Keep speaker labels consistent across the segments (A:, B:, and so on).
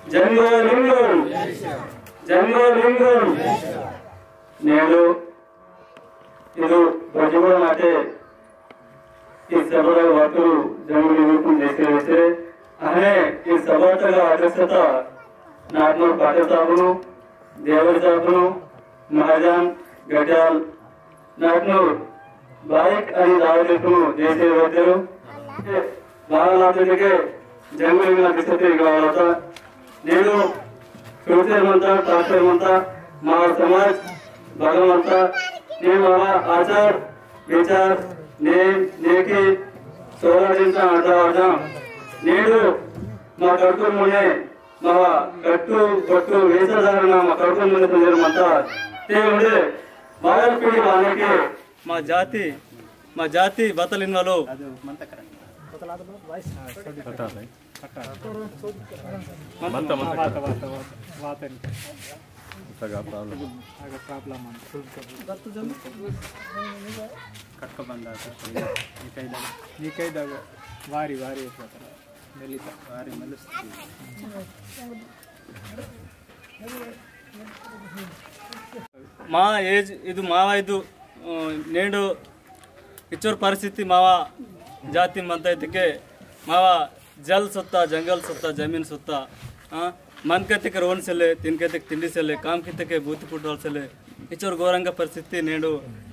A: జంగలింగం జంగలింగం నేను ಇದು ಬಜೆಗಳ ಮಾತೆ ಈ ಸಭೆಗಳ ವಾತು ಜಂಗಲಿಂಗಂ ದೇಶೇ ಅನೇ ಈ ಸಭಾತಗಳ ಅಧ್ಯಕ್ಷತ ನಾಗನೂರ್ ಪಾಟೀಲ್ ಸಾಹೇಬರು ದೇವರ ಸಾಹೇಬರು ಮಹಾಜನ್ ಗಡ್ಯಾಲ್ ನಾಗನೂರ್ ಬಾಯಿಕ್ आणि दावलेकू देशे वैद्यರು ಬಾಲನಾಥನಿಗೆ ಜಂಗಲಿಂಗನ ಅಧ್ಯಕ್ಷತೆ ಇರಲಾದ నేను చూసేమంతా తాసేమంతా మా సమాజ్ భగవంతా నేను ఆచార్ విచార్ నేకి సోదరింత ఆడవాడా నేను మా కడుపు మునే మా కట్టు బొట్టు వేసదారణ మా కడుపు మునే పొందిరమంతా దేవుడే బాయల్ పీడి వానికి మా జాతి బతలిన వాళ్ళు
B: ವಾರಿ ವಾರಿ
A: మా ఏజ్ ఇది మావా ఇది నేడు ఇచ్చోర్ పరిస్థితి మావా జాతి మంతైతికే మావా जल सत्ता जंगल सत्ता जमीन सत्ता मन कहते के रोन से ले तीन कहते तिंडी से ले काम कहते के बूती फुटबॉल से ले इचोर गौरंग परिस्थिति नेडू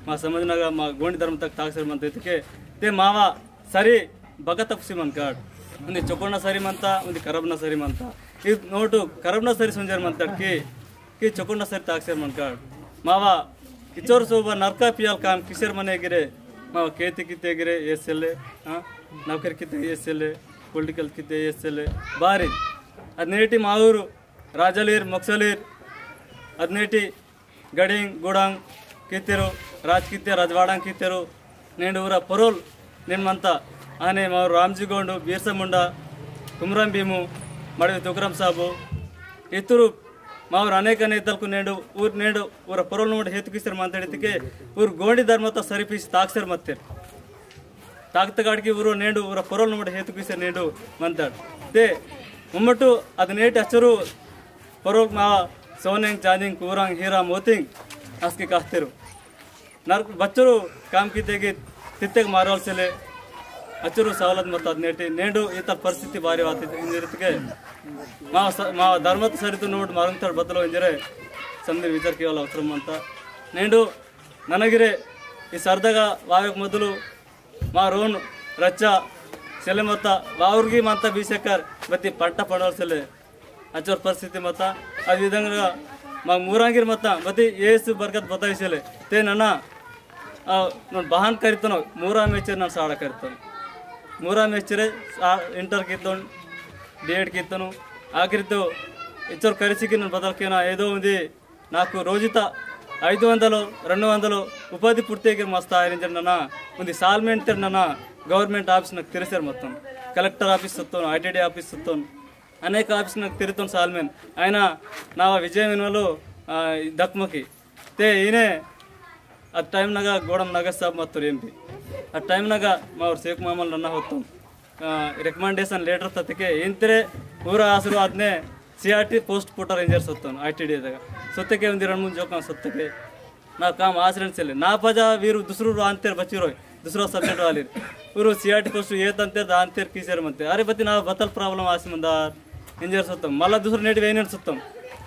A: मा समझनागा मा गोंडी धर्म तक ताक्सर मंत के ते मावा सरी बगतप्सी मन काड उंदी चोकोना सरी मंता उंदी करबना सरी मंता ई नोटू करबना सरी सुंजर मंत की चोकोना सरी ताक्सर मन काड मावा इचोर सोबा नरका पियल काम किसर मने गिरे मावा केती किते गिरे एसएलए नौकर किते एसएलए ಪೊಲಿಟಿಕಲ್ ಕಿತ್ತೆ ಎಸ್ ಎಲ್ ಬಾರಿ ಹದಿನೇಟಿ ಮಾವೂರು ರಾಜಲೀರ್ ಮೊಕ್ಸಲೀರ್ ಹದಿನೇಟಿ ಗಡಿಂಗ್ ಗುಡಂಗ್ ಕಿತ್ತರು ರಾಜ್ ಕಿತ್ತೆ ರಾಜವಾಡಂಗ್ ಕಿತ್ತರು నేను ಊರ ಪರೋಲ್ ನಿಮ್ಮಂತ ಆನೆ ಮಾವರು ರಾಮ್ಜಿಗೊಂಡು ಬೀರ್ಸ ಮುಂಡ ಕುಮ್ರಂ ಭೀಮು ಮಡವಿ ತುಕ್ರಂ ಸಾಬು ಇತರು ಮಾವರು ಅನೇಕ ನೇತಲ್ಕು నేడు ಊರ ಪರೋಲ್ ನೋಡಿ ಹೇತುಕಿಸರ್ ಮಾತಾಡಿದ್ದಕ್ಕೆ ಊರು ಗೋಂಡಿ ಧರ್ಮತ ಸರಿಪಿಸಿ ತಾಕ್ಸರ್ ಮತ್ತೆ ತಾಕ್ತಗಾಡಿಗೆ ಊರು ನೇಡು ಊರ ಪೊರೋಲ್ ನೋಡಿ ಹೇತುಕಿಸ ನೇಡು ಮಂತಾಡ್ ತೆ ಮುಮ್ಮಟ್ಟು ಅದು ನೇಟ್ ಹಚ್ಚರು ಪೊರೋಲ್ ಮಾ ಸೋನೆಂಗ್ ಚಾಂದಿಂಗ್ ಕೂರಂಗ್ ಹೀರಾ ಮೋತಿಂಗ್ ಅಸ್ಕೆ ಕಾಸ್ತಿರು ನರ್ ಬಚ್ಚರು ಕಾಮ್ ಕಿತೆಗೆ ತಿತ್ತೆಗೆ ಮಾರೋಲ್ ಸೆಲೆ ಹಚ್ಚರು ಸವಲತ್ ಮತ್ತು ಅದು ನೇಡು ಈತ ಪರಿಸ್ಥಿತಿ ಭಾರಿ ಆತಿತ್ತು ಇಂದಿರತಿಗೆ ಮಾ ಧರ್ಮದ ಸರಿತು ನೋಡಿ ಮಾರಂತಾಡ್ ಬದಲು ಇಂಜರೆ ಸಂದಿರ್ ವಿಚಾರ ಕೇವಲ ಅವಸರ ಅಂತ ನೇಡು ನನಗಿರೆ ಈ ಸರ್ದಾಗ ವಾಯಕ್ ಮೊದಲು మా రోన్ రచ్చా సెలె మొత్త వావుర్గి మంత బీసెక్కర్ బతి పంట పడవలసలే అచ్చోర్ పరిస్థితి మొత్త ఆ విధంగా మా మూరాంగిర్ మొత్త బతి ఏసు బర్కత్ బతాయిసలే తే నన్న ನಾನು ಬಹಾನ್ ಕರಿತಾನೋ ಮೂರಾ ಮೇಚರ್ ನಾನು ಸಾಡ ಕರಿತಾನೆ ಮೂರಾ ಮೇಚರೆ ಇಂಟರ್ ಕಿತ್ತೋನು ಡಿ.ಎಡ್ ಕಿತ್ತನು ఆఖరితో ఇచ్చోర్ కరిసికి నేను బదల్కేనా ఏదో ఉంది నాకు రోజుత 500 200 ಉಪಾಧಿ ಪೂರ್ತಿಯಾಗಿ ಮಸ್ತ್ ಆಯ್ರಿಂಜನ ಒಂದು ಸಾಲ್ಮೆಂಟ್ ನನ್ನ ಗೌರ್ಮೆಂಟ್ ಆಫೀಸ್ నాకు ತಿರ್ಸರ್ మొత్తం ಕಲೆಕ್ಟರ್ ಆಫೀಸ್ ಸುತ್ತೋನು ಐಟಿಡಿ ಆಫೀಸ್ ಸುತ್ತೋನು ಅನೇಕ ಆಫೀಸ್ నాకు ತಿರುತ್ತೋನು ಸಾಲ್ಮೆನ್ ఆయన నా విజయమినలో దక్మకి తే ఈనే ಆ ಟೈಮ್ನಾಗ ಗೋಡಮ್ ನಗರ್ ಸಾಬ್ ಮತ್ತು ಎಂಪಿ ಆ ಟೈಮ್ನಾಗ ಅವ್ರು ಶೇಖ್ ಮಾಮಲ್ ನನ್ನ ಹೊತ್ತು ರೆಕಮೆಂಡೇಶನ್ ಲೆಟರ್ ತತ್ತಕ್ಕೆ ಇಂತರೆ ಊರ ಹಸಿರು ಅದನ್ನೇ CRT पोस्ट पुटर इंजर सत्तन ITD सत्तके ಒಂದು 2-3 ಜೋಕ सत्तके ना काम आचरण से ना पजा वीरू दुसरू अंतर बचिरो दुसरा सब्जेक्ट वाली ऊरू CRT पोस्ट येत अंतर अंतर कीसर म्हणते अरे बती ना बतल प्रॉब्लम आसी मंदार इंजर सत्तम मला दुसरा नेट वेन सत्तम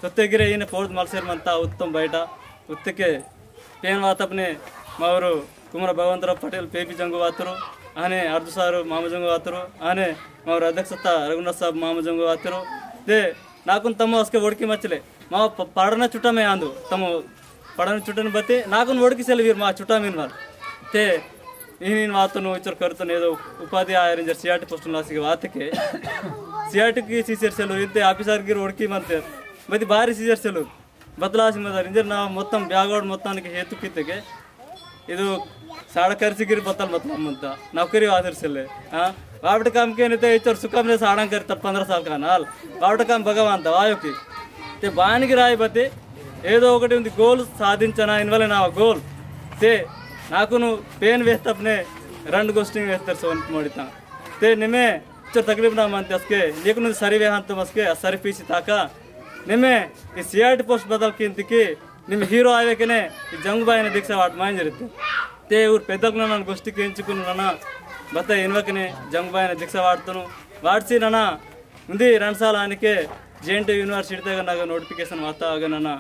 A: सत्तेगिरे येने पोर्ट मलसेर म्हणता उत्तम बैठा उत्तके पेन वात अपने मावरू कुमार भगवंतराव पटेल पेपी जंगु वातरू आने अर्धु सारू मामा जंगु वातरू आने मावर अध्यक्षता रघुनाथ साहब मामा जंगु वातरू दे नाकुन तम उसके ओडकी मचले मा पढ़ना चुटा में आंदू तम पढ़ना चुटन बते नाकुन ओडकी सेल वीर मा चुटा मीन मार ते इन वातनु इचर करतन ಏದೋ ಉಪಾಧಿ ಆಯರಿಂಜರ್ CRT पोस्ट लासिಗೆ ವಾತಕ್ಕೆ CRT की सीजर सेल इते ಆಫೀಸರ್ ಗಿರ್ ಓಡಕಿ ಮಂತೆ ಬದಿ ಬಾರಿ सीजर सेल ಬದಲಾಸಿ ಮದರ್ ಇಂಜರ್ ನಾ ಮೊತ್ತಂ ಬ್ಯಾಗೋಡ್ ಮೊತ್ತಾನಿಗೆ ಹೇತುಕಿತೆಗೆ ಇದು ಸಾಡ ಖರ್ಚಿಗಿರ್ ಬತ್ತಲ್ मतलब ಅಂತ ನೌಕರಿ ಆದರ್ಸಲೆ वावट काम के नहीं इचर सुखम ने साड़ा करता 15 साल का नाल वावट काम भगवान दवायो की ते बानिगी राय बते ఏదో ఒకటి ఉంది గోల్ సాధించనా ఇన్వలే నా గోల్ ते नाकुनु पेन वेस्तपने रंड गोष्टिंग वेस्तर सोन मोडिता ते निमे पिक्चर तकलीफ ना मानते उसके लेकिन सरी वे हाँ तुम उसके सरी पीछे ताका निम्मे इस सीआईटी पोस्ट बदल की इंतकी निम्मे हीरो आवे के ने जंगबाई ने दीक्षा वाट मान जरते ते ऊर पेदक ना गोष्ठी के इंचुकुन ना बता इन्वके ने जंगबाई ने दीक्षा वाटतनु वाटसी ना मुंदी 2 साल आने के जेएनटी यूनिवर्सिटी तक ना नोटिफिकेशन आता अगर ना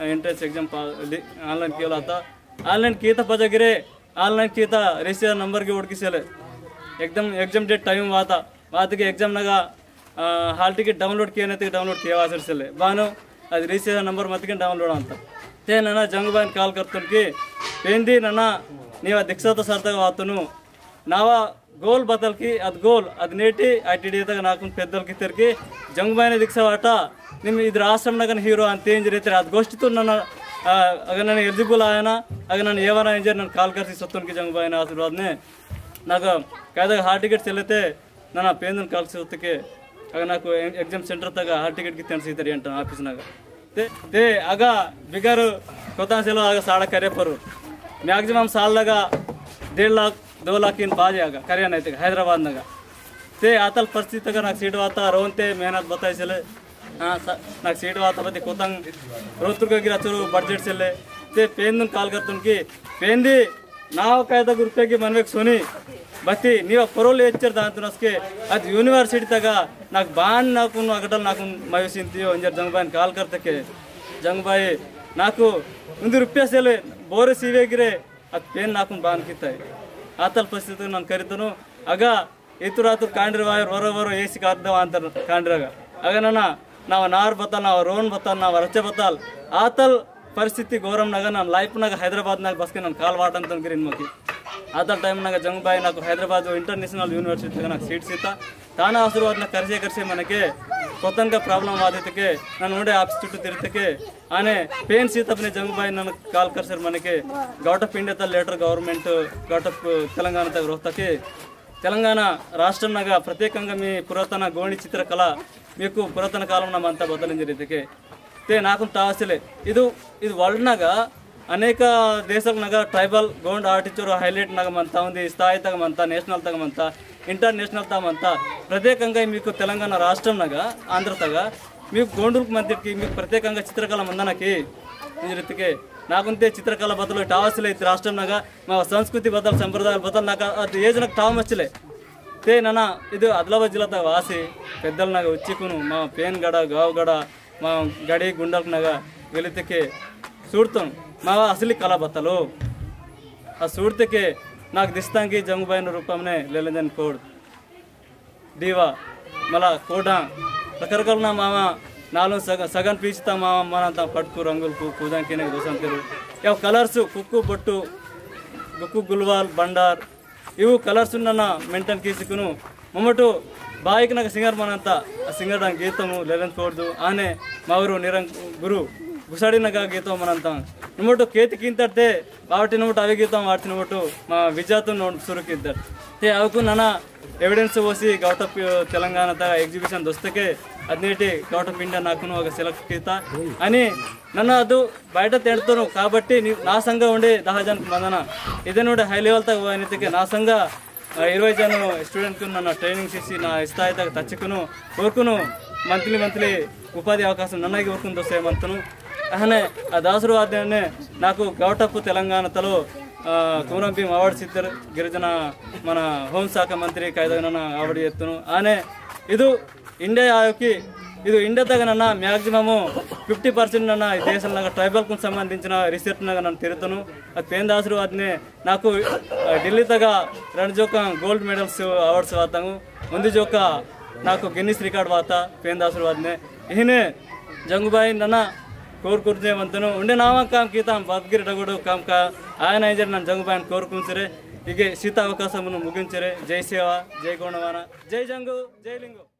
A: एंट्रेंस एग्जाम ऑनलाइन किया था ऑनलाइन किया था पजगिरे ऑनलाइन किया था रजिस्टर नंबर के ओड किसे एकदम एग्जाम डेट टाइम वाता के एग्जाम नगा हाल टिकट डाउनलोड किया डाउनलोड किया वासरसले बानो అది రిజిస్ట్రేషన్ నంబర్ మత్తికి డౌన్లోడ్ ಅಂತ తే ನನ್ನ ಜಂಗಬಾನ್ ಕಾಲ್ ಕರ್ತನ್ಕಿ ಪೇಂದಿ ನನ್ನ ನೀವ ದಿಕ್ಷಾತ ಸರ್ತಾಗ ವಾತನು ನಾವ ಗೋಲ್ ಬದಲ್ಕಿ ಅದ್ ಗೋಲ್ ಅದ್ ನೇಟಿ ಐಟಿಡಿ ತಗ ನಾಕು ಪೆದ್ದಲ್ಕಿ ತೆರ್ಕಿ ಜಂಗಬಾನ್ ದಿಕ್ಷಾ ವಾಟ ನಿಮ್ ಇದ್ರ ಆಶ್ರಮನಾಗ ಹೀರೋ ಅಂತ ಏನ್ ಜರಿತಾರೆ ಅದ್ ಗೋಷ್ಠಿತು ನನ್ನ अगर ನಾನು ಎಲಿಜಿಬಲ್ ಆಯನ अगर ನಾನು ಏವನ ಇಂಜರ್ ನಾನು ಕಾಲ್ ಕರ್ಸಿ ಸತ್ತನ್ಕಿ ಜಂಗಬಾನ್ ಆಶೀರ್ವಾದನೆ ನಾಗ ಕಾಯ್ದಾಗ ಹಾಲ್ ಟಿಕೆಟ್ ಚೆಲ್ಲತೆ ನನ್ನ ಪೇಂದನ್ ಕಾಲ್ ಸತ್ತಕ್ಕೆ अगर ना एग्जाम सेंटर तक हाल टिकट की तेणसीतर अंट आफीस ते आग बिगर कोता से आग साड़ा करे पर मैक्सिमम साल 1.5 लाख 2 लाख इन बाजे आग करियान हैदराबाद ते आतल परिस्थिति तक ना सीट वाता रोनते मेहनत बताई चले हाँ ना सीट वाता बदी कोतंग रोतुर्ग गिरचुर बड्जेट चले ते पेंदन काल करतुन की पेंदी नाव कायदा रुपये की मनवेक सोनी बत्ती ನೀವು ಪರೋಲ್ ಎಚ್ಚರ್ ದಾಂತನಸ್ಕೆ ಅದು ಯೂನಿವರ್ಸಿಟಿ ತಗ ನಾಕ್ ಬಾನ್ ನಾಕು ಅಗಟಲ್ ನಾಕು ಮಯಸಿಂತಿಯೋ ಅಂಜರ್ ಜಂಗಬಾಯಿ ಕಾಲ್ ಕರ್ತಕ್ಕೆ ಜಂಗಬಾಯಿ ನಾಕು 1 ರೂಪಾಯಿ ಸೇಲೆ ಬೋರೆ ಸಿವೆಗಿರೆ ಅದು ಪೇನ್ ನಾಕು ಬಾನ್ ಕಿತ್ತಾಯಿ ಆತಲ್ ಪರಿಸ್ಥಿತಿ ನಾನು ಕರಿತನು ಆಗ ಇತುರಾತು ಕಾಂಡ್ರವಾಯ ವರ ಏಸಿ ಕಾದ್ದವ ಅಂತ ಕಾಂಡ್ರಾಗ ಆಗ ನಾವು ನಾರ್ ಬತ್ತಾಲ್ ನಾವು ರೋನ್ ಬತ್ತಾಲ್ ನಾವು ರಚೆ ಬತ್ತಾಲ್ ಆತಲ್ ಪರಿಸ್ಥಿತಿ ಗೌರಮ್ನಾಗ ನಾನು ಲೈಫ್ನಾಗ ಹೈದರಾಬಾದ್ನಾಗ ಬಸ್ಗೆ ನಾನು ಕಾಲ್ ವಾಟ್ ಅಂತ ಗಿರಿನ್ ಮಕ್ಕಿ आदर टाइम ना जंगबाई ना हैदराबाद इंटरनेशनल यूनिवर्सिटी ना सीट सीता ताना आशीर्वाद कर्से मन के कोतन का प्रॉब्लम आदे ना नोडे आफिस चुट्टू तिरते आने पेन सीत अपने जंगबाई ना काल कर मन के govt of India letter government govt of Telangana तक रोहता के तेलंगाना राष्ट्र प्रत्येक मी पुरातन गोणी चित्रकला मीकु पुरातन कालम अंत बदलिंज रीति ते नाकु तावसले इदु वर्ल्ड अनेक देशालनाग ट्राइबल गोंड आर्टिचूर हईलैट मनता स्थाई तक मनता नेशनल तक मनता इंटरनेशनल तक मनता प्रत्येक तेलंगाना राष्ट्रनाग आंध्र तक गोंडूल मंत्री प्रत्येक चित्रकला मंदना की रीति के नाकुंते चित्रकला बदल टावसले राष्ट्रनाग मा संस्कृति बदल संप्रदाय बदल ना एज ना टाव मचले ते नाना इधर आदिलाबाद जिला वासी पेदलनाग उच्चिकुनु मा पेन गड़ गावगड़ मा गड़ी गुंडलनाग वेलिते के सूड़ता मावा असली कला बतलो आ सूरते के नाक दिस्ता की जंगबाई रूपमने लेलेंदन कोड दीवा मला कोडा रकरकलना मामा नालो सगन पीचता मामा मनाता पटकु रंगुल को पूजा केने दोसंतರು ಯಾವ ಕಲರ್ಸ್ ಕುಕ್ಕು ಬೊಟ್ಟು ಗುಕ್ಕು ಗುಲ್ವಾಲ್ ಬಂಡಾರ್ ಇವು ಕಲರ್ಸ್ ನನ್ನ ಮೆಂಟನ್ ಕೀಸಿಕುನು ಮೊಮ್ಮಟು ಬಾಯಿಕ್ ನಾಗ ಸಿಂಗರ್ ಮನಂತ ಸಿಂಗರ್ ದಂಗ ಗೀತಮು ಲೆಲೆನ್ ಕೋಡ್ದು ಆನೆ ಮಾವರು ನಿರಂಗ್ ಗುರು घुसाड़ीनाग गीतम मनंत नोटो केति किंतटे बावटी नोट अवे गीतम वाटी नोटु मा विजात नोट सुरुकिद्द ते अवकु नाना एविडेंस ओसी गौट ऑफ तेलंगाना तक एग्जिबिशन दोस्तके अदनेटी गौट ऑफ इंडिया नाकुनु ఒక సెలెక్ట్ కితా అని నన్ను ಅದು బయట తెడుతను కాబట్టి నా సంఘ ఉండే 10 జన మందన ఇదే నోడ హై లెవెల్ తक ಹೋಗನಿತಕ್ಕೆ నా సంఘ 20 ಜನ ಸ್ಟೂಡೆಂಟ್ ಕು ನನ್ನ ಟ್ರೈನಿಂಗ್ ಸಿಸಿ ನಾ ಸ್ಥಾಯಿ ತक ತಚ್ಚಕನು ಕೋರ್ಕುನು ಮಂತ್ಲಿ ಉಪಾಧಿ ಅವಕಾಶ ನನಗೆ ವರ್ಕುನ್ ದೋಸೆ ಮಂತನು अहने दासुरवाद नाकु गौट ऑफ तेलंगाना तलो कुमरम भीम अवार्ड सिद्धर गिरिजन मन होम शाख मंत्री कायदन अवार्ड एत्तनु आने इदु इंडिया आयोगी इदु इंडिया तक नन्न मैक्सिमम 50% नन्न देश ट्राइबल को संबंधी रिसर्च नन्नु तिरुतनु ಅದು पेन दासुरवादने नाकु ఢిల్లీ तक 2 जोक गोल्ड मेडल्स अवार्ड्स वातांगु ಒಂದು जोक नाकु गिन्नीस रिकॉर्ड वाता पेन दासुरवादने इहने जंगबाई नन्न कोर कुर्जे मंतनु उंडे नामा काम कीता बदगिर डगुडु काम का आयन इंजर नन जंगबायन कोर कुंसरे इगे सीता अवकाशमुनु मुगिंचरे जय सेवा जय गोणवाना जय जंगु जय लिंगु।